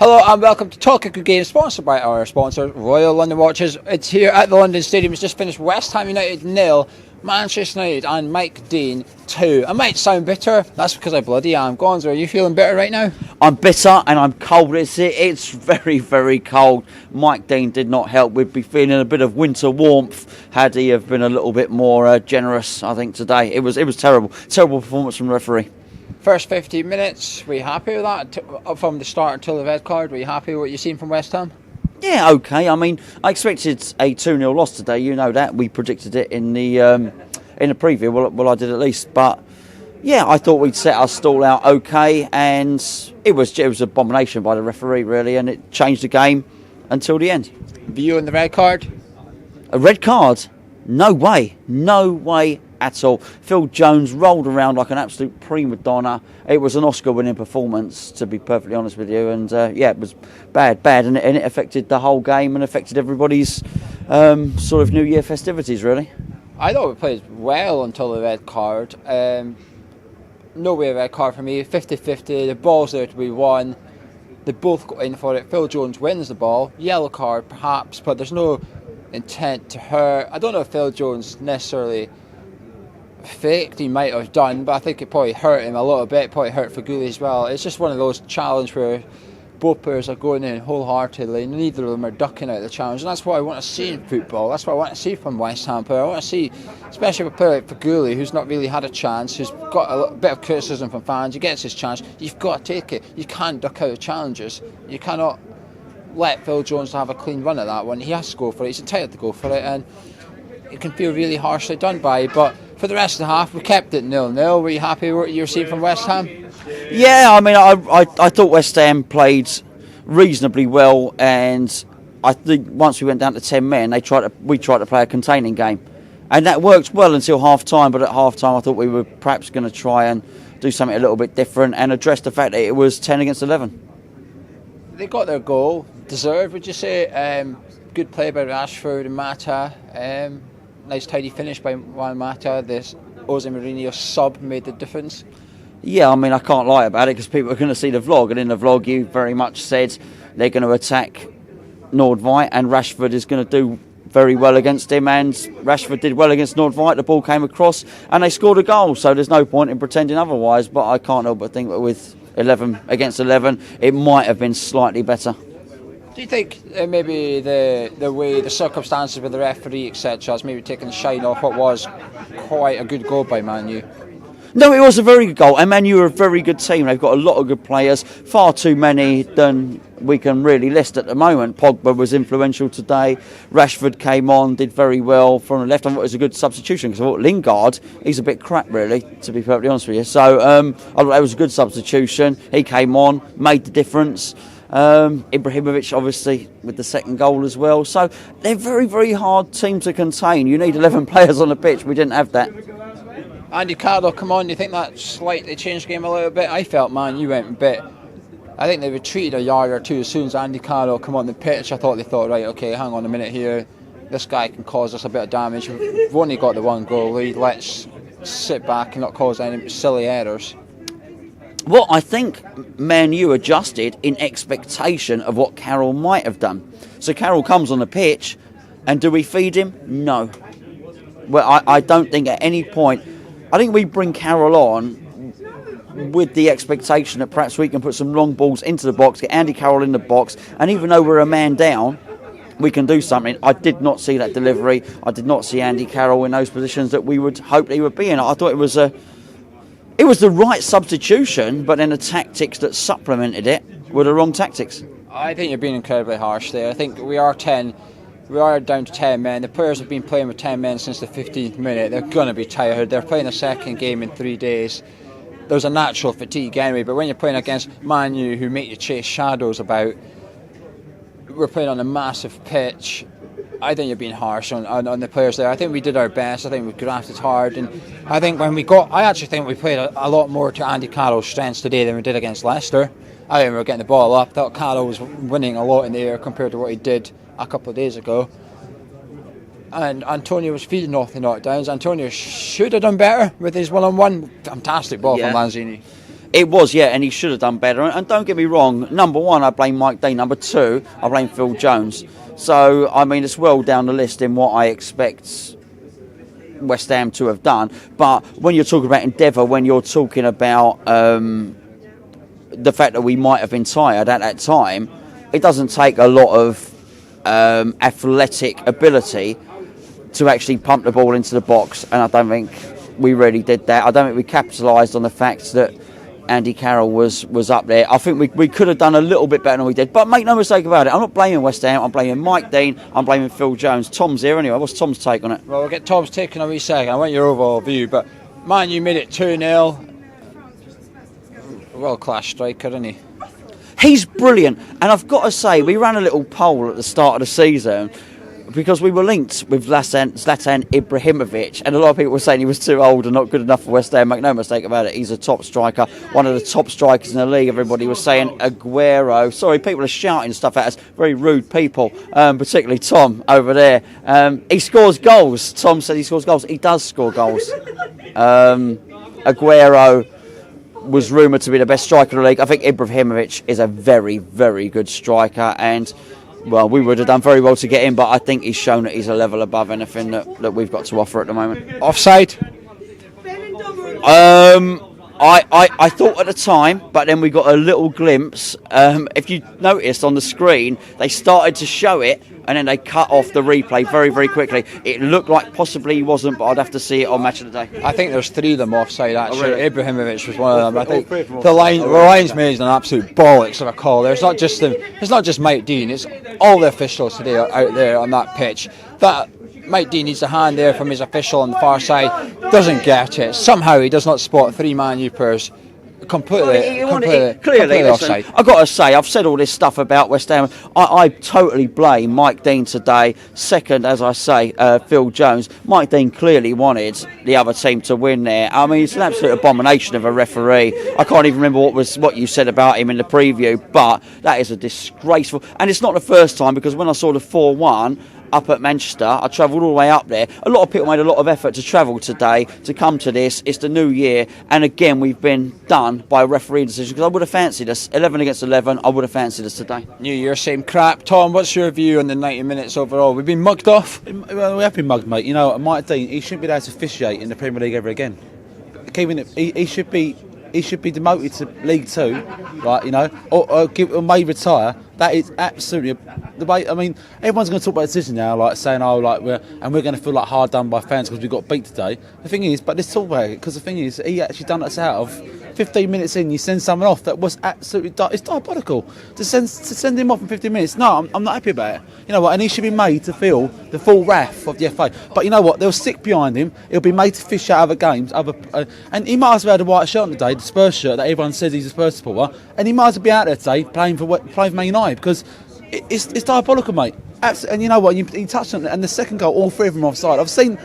Hello and welcome to Talking Good Games, sponsored by our sponsor, Royal London Watches. It's here at the London Stadium. It's just finished West Ham United 0, Manchester United and Mike Dean 2. I might sound bitter, that's because I bloody am. Gonzo, are you feeling bitter right now? I'm bitter and I'm cold. It's very, very cold. Mike Dean did not help. We'd be feeling a bit of winter warmth had he have been a little bit more generous, I think, today. It was terrible. Terrible performance from the referee. First 15 minutes, were you happy with that? From the start until the red card, were you happy with what you've seen from West Ham? Yeah, okay. I mean, I expected a 2-0 loss today. You know that. We predicted it in the preview. Well, I did at least. But, yeah, I thought we'd set our stall out okay. And it was an abomination by the referee, really. And it changed the game until the end. View on the red card? A red card? No way. No way at all. Phil Jones rolled around like an absolute prima donna. It was an Oscar-winning performance, to be perfectly honest with you. And yeah, it was bad, and it affected the whole game and affected everybody's sort of New Year festivities, really. I thought we played well until the red card. No way a red card for me. 50-50. The ball's there to be won. They both got in for it. Phil Jones wins the ball. Yellow card, perhaps, but there's no intent to hurt. I don't know if Phil Jones necessarily faked, he might have done, but I think it probably hurt him a little bit, probably hurt Feghouli as well. It's just one of those challenges where both players are going in wholeheartedly and neither of them are ducking out the challenge, and that's what I want to see in football. That's what I want to see from West Ham player. I want to see, especially with a player like Feghouli, who's not really had a chance, who's got a bit of criticism from fans. He gets his chance, you've got to take it. You can't duck out of challenges. You cannot let Phil Jones have a clean run at that one. He has to go for it. He's entitled to go for it, and it can feel really harshly done by. But for the rest of the half, we kept it 0-0. Were you happy with what you received from West Ham? Yeah, I mean, I thought West Ham played reasonably well, and I think once we went down to 10 men, we tried to play a containing game, and that worked well until half time. But at half time, I thought we were perhaps going to try and do something a little bit different and address the fact that it was 10 against 11. They got their goal, deserved, would you say? Good play by Rashford and Mata. Nice tidy finish by Juan Mata. This Jose Mourinho sub made the difference. Yeah, I mean, I can't lie about it because people are going to see the vlog, and in the vlog you very much said they're going to attack Nordveit and Rashford is going to do very well against him, and Rashford did well against Nordveit. The ball came across and they scored a goal, so there's no point in pretending otherwise. But I can't help but think that with 11 against 11 it might have been slightly better. Do you think maybe the way, the circumstances with the referee, etc., has maybe taken the shine off what was quite a good goal by Man U? No, it was a very good goal, and Man U are a very good team. They've got a lot of good players, far too many than we can really list at the moment. Pogba was influential today. Rashford came on, did very well from the left. I thought it was a good substitution because I thought Lingard, he's a bit crap really, to be perfectly honest with you. So I thought it was a good substitution. He came on, made the difference. Ibrahimovic obviously with the second goal as well. So they're a very, very hard team to contain. You need 11 players on the pitch. We didn't have that. Andy Carroll come on, do you think that slightly changed the game a little bit? I felt Man U went a bit, I think they retreated a yard or two as soon as Andy Carroll come on the pitch. I thought they thought, right, okay, hang on a minute here, this guy can cause us a bit of damage. We've only got the one goal lead, let's sit back and not cause any silly errors. Well, I think Man U adjusted in expectation of what Carroll might have done. So Carroll comes on the pitch, and do we feed him? No. Well, I don't think at any point. I think we bring Carroll on with the expectation that perhaps we can put some long balls into the box, get Andy Carroll in the box, and even though we're a man down, we can do something. I did not see that delivery. I did not see Andy Carroll in those positions that we would hope he would be in. I thought it was the right substitution, but then the tactics that supplemented it were the wrong tactics. I think you're being incredibly harsh there. I think we are down to 10 men. The players have been playing with 10 men since the 15th minute. They're going to be tired. They're playing a second game in 3 days. There's a natural fatigue anyway, but when you're playing against Man U, who make you chase shadows about, we're playing on a massive pitch. I think you're being harsh on the players there. I think we did our best. I think we grafted hard, and I think I actually think we played a lot more to Andy Carroll's strengths today than we did against Leicester. I think we were getting the ball up. I thought Carroll was winning a lot in the air compared to what he did a couple of days ago. And Antonio was feeding off the knockdowns. Antonio should have done better with his one-on-one. Fantastic ball from Lanzini. It was, yeah, and he should have done better. And don't get me wrong, number one, I blame Mike Dean. Number two, I blame Phil Jones. So, I mean, it's well down the list in what I expect West Ham to have done. But when you're talking about endeavour, when you're talking about the fact that we might have been tired at that time, it doesn't take a lot of athletic ability to actually pump the ball into the box, and I don't think we really did that. I don't think we capitalised on the fact that Andy Carroll was up there. I think we could have done a little bit better than we did. But make no mistake about it, I'm not blaming West Ham, I'm blaming Mike Dean, I'm blaming Phil Jones. Tom's here anyway. What's Tom's take on it? Well, we'll get Tom's take in a wee second. I want your overall view, but Man U made it 2-0. World-class striker, isn't he? He's brilliant, and I've got to say, we ran a little poll at the start of the season because we were linked with Zlatan Ibrahimovic, and a lot of people were saying he was too old and not good enough for West Ham. Make no mistake about it, he's a top striker, one of the top strikers in the league. Everybody was saying Aguero. Sorry, people are shouting stuff at us, very rude people, particularly Tom over there. He scores goals. Tom said he scores goals. He does score goals. Aguero was rumoured to be the best striker in the league. I think Ibrahimovic is a very, very good striker, and well, we would have done very well to get him, but I think he's shown that he's a level above anything that we've got to offer at the moment. Offside? I thought at the time, but then we got a little glimpse. If you noticed on the screen, they started to show it, and then they cut off the replay very, very quickly. It looked like possibly he wasn't, but I'd have to see it on Match of the Day. I think there's 3 of them offside, actually. Oh, really? Ibrahimovic was one of them. I think the line's made an absolute bollocks of a call. It's not just Mike Dean, it's all the officials today out there on that pitch. That Mike Dean needs a hand there from his official on the far side, doesn't get it. Somehow he does not spot 3 Man U players completely offside. I've got to say, I've said all this stuff about West Ham. I totally blame Mike Dean today. Second, as I say, Phil Jones. Mike Dean clearly wanted the other team to win there. I mean, it's an absolute abomination of a referee. I can't even remember what you said about him in the preview, but that is a disgraceful. And it's not the first time, because when I saw the 4-1 up at Manchester, I travelled all the way up there. A lot of people made a lot of effort to travel today to come to this. It's the new year, and again we've been done by a referee decision, because I would have fancied us 11 against 11. I would have fancied us today. New Year, same crap. Tom, what's your view on the 90 minutes overall? We've been mugged off. Well, we have been mugged, mate. You know, Mike Dean, he shouldn't be allowed to officiate in the Premier League ever again. He should be demoted to League 2, right? You know, or may retire. That is absolutely the way. I mean, everyone's going to talk about the decision now, like saying, "Oh, like we're going to feel like hard done by fans because we got beat today." The thing is, but let's talk about it, because the thing is, he actually done us out of 15 minutes in. You send someone off that was absolutely it's diabolical to send him off in 15 minutes. No, I'm not happy about it. You know what? And he should be made to feel the full wrath of the FA. But you know what? They'll stick behind him. He'll be made to fish out other games, and he might as well have the white shirt on today, the Spurs shirt that everyone says he's a Spurs supporter, and he might as well be out there today playing for Man United, because it's diabolical, mate. Absolutely. And you know what? You touched on it, and the second goal, all 3 of them are offside. I've seen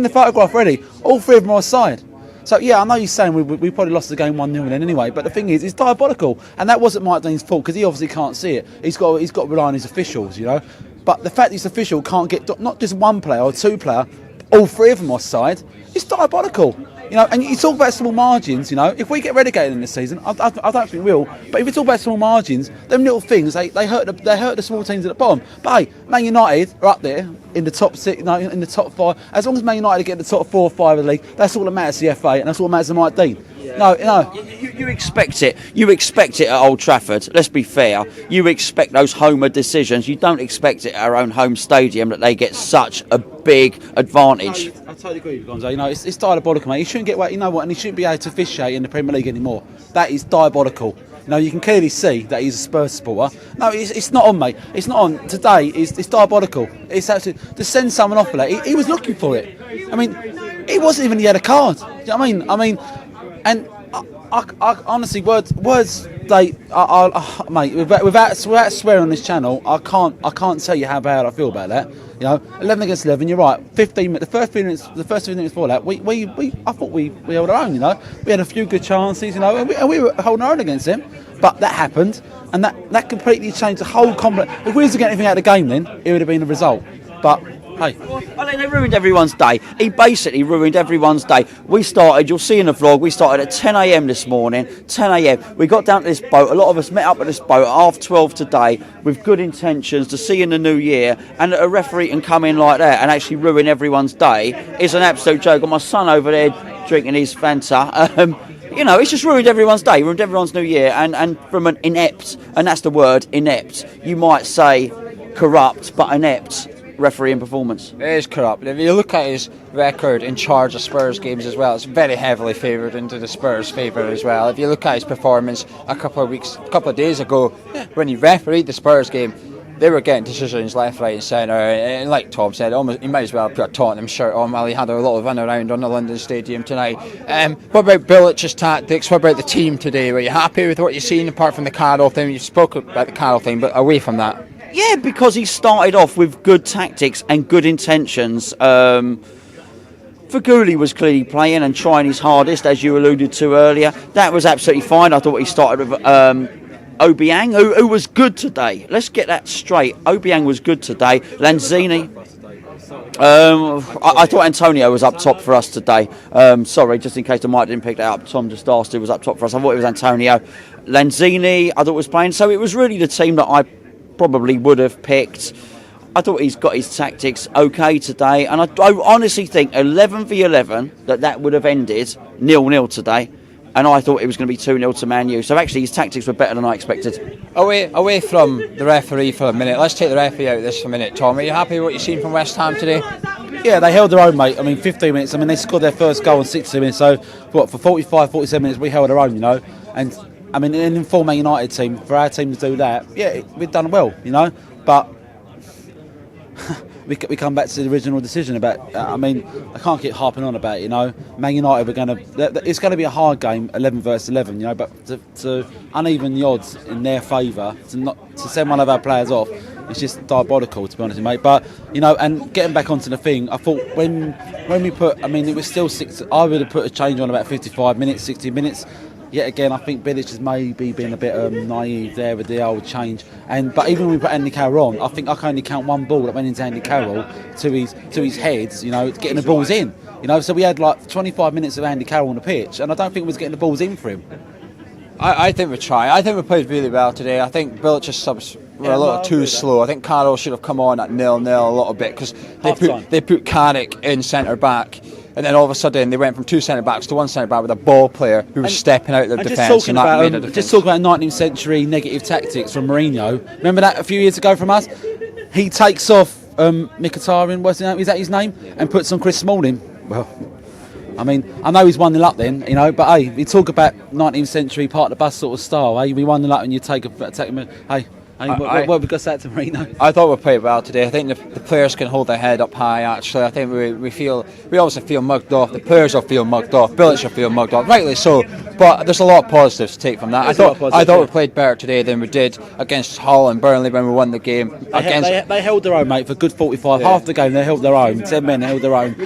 the photograph already. All 3 of them are offside. So yeah, I know you're saying we probably lost the game 1-0 then anyway, but the thing is, it's diabolical, and that wasn't Mike Dean's fault, because he obviously can't see it. He's got to rely on his officials, you know. But the fact this official can't get not just one player or 2 player, all 3 of them offside, it's diabolical. You know, and you talk about small margins. You know, if we get relegated in this season, I don't think we will. But if you talk about small margins, them little things they hurt the small teams at the bottom. But hey, Man United are up there in the top 6, in the top 5. As long as Man United get in the top 4 or 5 of the league, that's all that matters to the FA, and that's all that matters to Mike Dean. No. You expect it. You expect it at Old Trafford. Let's be fair. You expect those Homer decisions. You don't expect it at our own home stadium that they get such a big advantage. I totally agree with you, Gonzo. You know, it's diabolical, mate. He shouldn't get, you know what, and he shouldn't be able to officiate in the Premier League anymore. That is diabolical. You know, you can clearly see that he's a Spurs supporter. No, it's not on, mate. It's not on. Today, it's diabolical. It's actually to send someone off for that. He was looking for it. I mean, he wasn't even. He had a card. Do you know what I mean, and I honestly, words. Mate, without swearing on this channel, I can't tell you how bad I feel about that. You know, 11 against 11. You're right. 15 minutes. The first 15 minutes before that, I thought we held our own. You know, we had a few good chances. You know, and we were holding our own against them. But that happened, and that completely changed the whole complex. If we was to get anything out of the game, then it would have been a result. But Hey. Well, they ruined everyone's day. He basically ruined everyone's day. We started, you'll see in the vlog, we started at 10 a.m. this morning. 10 a.m. We got down to this boat. A lot of us met up at this boat at 12:30 today with good intentions to see in the new year, and a referee can come in like that and actually ruin everyone's day is an absolute joke. Got my son over there drinking his Fanta. You know, it's just ruined everyone's day, ruined everyone's new year, and from an inept, and that's the word, inept, you might say corrupt, but inept refereeing performance. It is corrupt. If you look at his record in charge of Spurs games as well, it's very heavily favoured into the Spurs' favour as well. If you look at his performance a couple of days ago, when he refereed the Spurs game, they were getting decisions left, right and centre, and like Tom said, almost, he might as well have put a Tottenham shirt on while he had a lot of run around on the London Stadium tonight. What about Bilic's tactics? What about the team today? Were you happy with what you've seen apart from the Carroll thing? You spoke about the Carroll thing, but away from that. Yeah, because he started off with good tactics and good intentions. Feghouli was clearly playing and trying his hardest, as you alluded to earlier. That was absolutely fine. I thought he started with Obiang, who was good today. Let's get that straight. Obiang was good today. Lanzini. I thought Antonio was up top for us today. Sorry, just in case the mic didn't pick that up. Tom just asked who was up top for us. I thought it was Antonio. Lanzini, I thought was playing. So it was really the team that I probably would have picked. I thought he's got his tactics okay today. And I honestly think 11v11 that would have ended 0-0 today. And I thought it was going to be 2-0 to Man U. So actually his tactics were better than I expected. Away from the referee for a minute. Let's take the referee out of this for a minute, Tom. Are you happy with what you've seen from West Ham today? Yeah, they held their own, mate. I mean, 15 minutes. I mean, they scored their first goal in 60 minutes. So, what, for 45, 47 minutes, we held our own, you know. And, I mean, in a full Man United team, for our team to do that, yeah, we've done well, you know. But we come back to the original decision about. I mean, I can't keep harping on about it, you know. Man United were going to. It's going to be a hard game, 11 versus 11, you know. But to uneven the odds in their favour, to send one of our players off, it's just diabolical, to be honest, mate. But you know, and getting back onto the thing, I thought when we put, I mean, it was still 6. I would have put a change on about 55 minutes, 60 minutes. Yet again, I think Bilic has maybe been a bit naive there with the old change. But even when we put Andy Carroll on, I think I can only count one ball that went into Andy Carroll to his head, you know, getting the balls in. You know, so we had like 25 minutes of Andy Carroll on the pitch, and I don't think we was getting the balls in for him. I think we tried. I think we played really well today. I think Bilic's subs were a little too slow. I think Carroll should have come on at 0-0 a little bit because they put Carrick in centre back. And then all of a sudden they went from 2 centre-backs to 1 centre-back with a ball player who was stepping out of the defence. And that made a difference. Just talking about 19th century negative tactics from Mourinho. Remember that a few years ago from us? He takes off Mkhitaryan, what's his name? Is that his name? And puts on Chris Smalling. Well, I mean, I know he's 1-0 up then, you know, but hey, we talk about 19th century part of the bus sort of style. Hey, we 1-0 up and you take him. Hey. What have we got to say to Marino? I thought we played well today. I think the players can hold their head up high, actually. I think we obviously feel mugged off. The players will feel mugged off. Bilic will feel mugged off. Rightly so. But there's a lot of positives to take from that. I thought we played better today than we did against Hull and Burnley when we won the game. They held their own, mate, for good 45. Yeah. Half the game they held their own. 10 men held their own.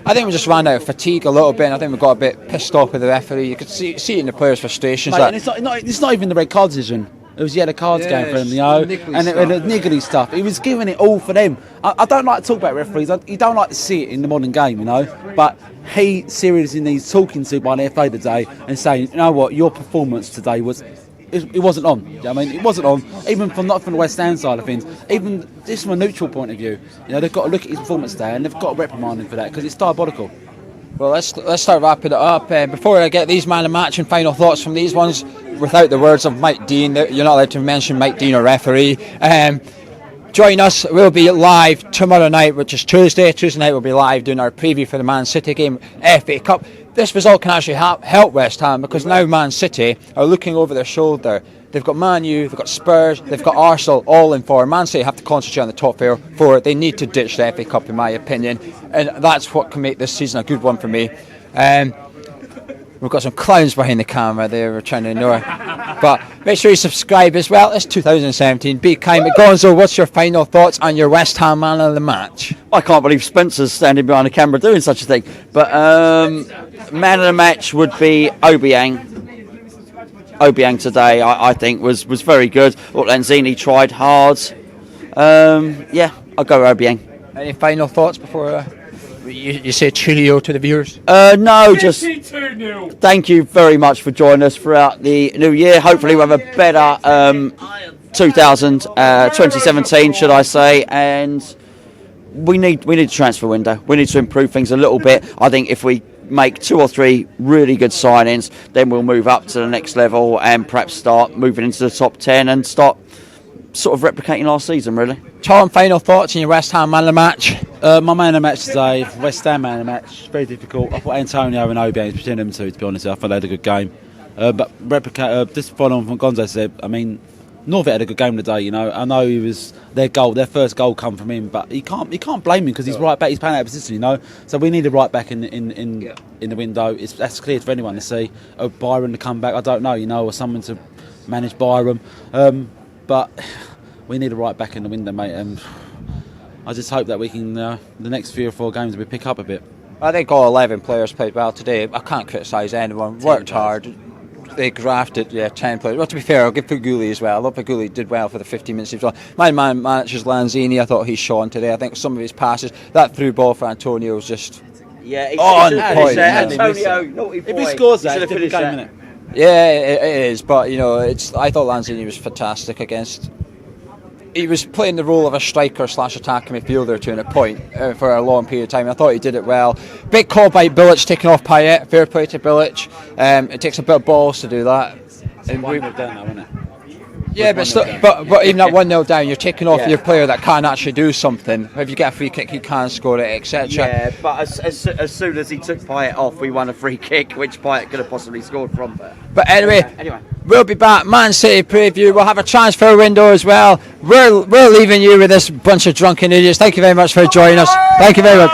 I think we just ran out of fatigue a little bit, and I think we got a bit pissed off with the referee. You could see it in the players' frustrations. Mate, and it's not even the red card decision. It was yellow cards game for him, you know, and the niggly stuff. He was giving it all for them. I don't like to talk about referees. You don't like to see it in the modern game, you know. But he seriously needs talking to by the FA today and saying, you know what, your performance today was. It wasn't on. You know what I mean, it wasn't on. Even not from the West Ham side of things. Even just from a neutral point of view, you know, they've got to look at his performance there and they've got to reprimand him for that because it's diabolical. Well, let's start wrapping it up. Before I get these man of match and final thoughts from these ones, without the words of Mike Dean, you're not allowed to mention Mike Dean or referee. Join us. We'll be live tomorrow night, which is Tuesday. Tuesday night we'll be live doing our preview for the Man City game, FA Cup. This result can actually help West Ham because now Man City are looking over their shoulder. They've got Man U, they've got Spurs, they've got Arsenal all in form. Man City have to concentrate on the top four. They need to ditch the FA Cup, in my opinion, and that's what can make this season a good one for me. We've got some clowns behind the camera there we're trying to ignore. But make sure you subscribe as well. It's 2017. Be kind. Gonzo, what's your final thoughts on your West Ham man of the match? I can't believe Spencer's standing behind the camera doing such a thing. But man of the match would be Obiang. Obiang today, I think, was very good. Lanzini tried hard. Yeah, I'll go Obiang. Any final thoughts before you say cheerio to the viewers? No, just thank you very much for joining us throughout the new year. Hopefully we'll have a better 2017, should I say, and we need a transfer window. We need to improve things a little bit. I think if we make 2 or 3 really good signings, then we'll move up to the next level and perhaps start moving into the top 10 and start sort of replicating last season, really. Tom, final thoughts on your West Ham man of the match? My man of the match today, West Ham man of the match, very difficult. I thought Antonio and Obi, between them two, to be honest, I thought they had a good game. But just following on from Gonzo said, I mean, Northett had a good game today, you know. I know he was their first goal come from him, but you can't blame him because he's right back, he's playing out of position, you know. So we need a right back in the window. That's clear for anyone to see. Byron to come back, I don't know, you know, or someone to manage Byron. But we need a right back in the window, mate. And I just hope that we can, the next 3 or 4 games, we pick up a bit. I think all 11 players played well today. I can't criticise anyone. Worked hard. They grafted, 10 players. Well, to be fair, I'll give Feghouli as well. I thought Feghouli did well for the 15 minutes he was on. My man manager's Lanzini, I thought he shone today. I think some of his passes, that through ball for Antonio was just on point. Antonio, naughty boy. If he scores that, it's a different game, innit? Yeah, it is, but you know, I thought Lanzini was fantastic against. He was playing the role of a striker / attacking midfielder to a point for a long period of time. I thought he did it well. Big call by Bilic taking off Payet. Fair play to Bilic. It takes a bit of balls to do that. And we down now, isn't it? Yeah, but even at 1-0 down, you're taking off your player that can actually do something. If you get a free kick, he can score it, etc. Yeah, but as soon as he took Payet off, we won a free kick, which Payet could have possibly scored from. But anyway, we'll be back. Man City preview. We'll have a transfer window as well. We're leaving you with this bunch of drunken idiots. Thank you very much for joining us. Thank you very much.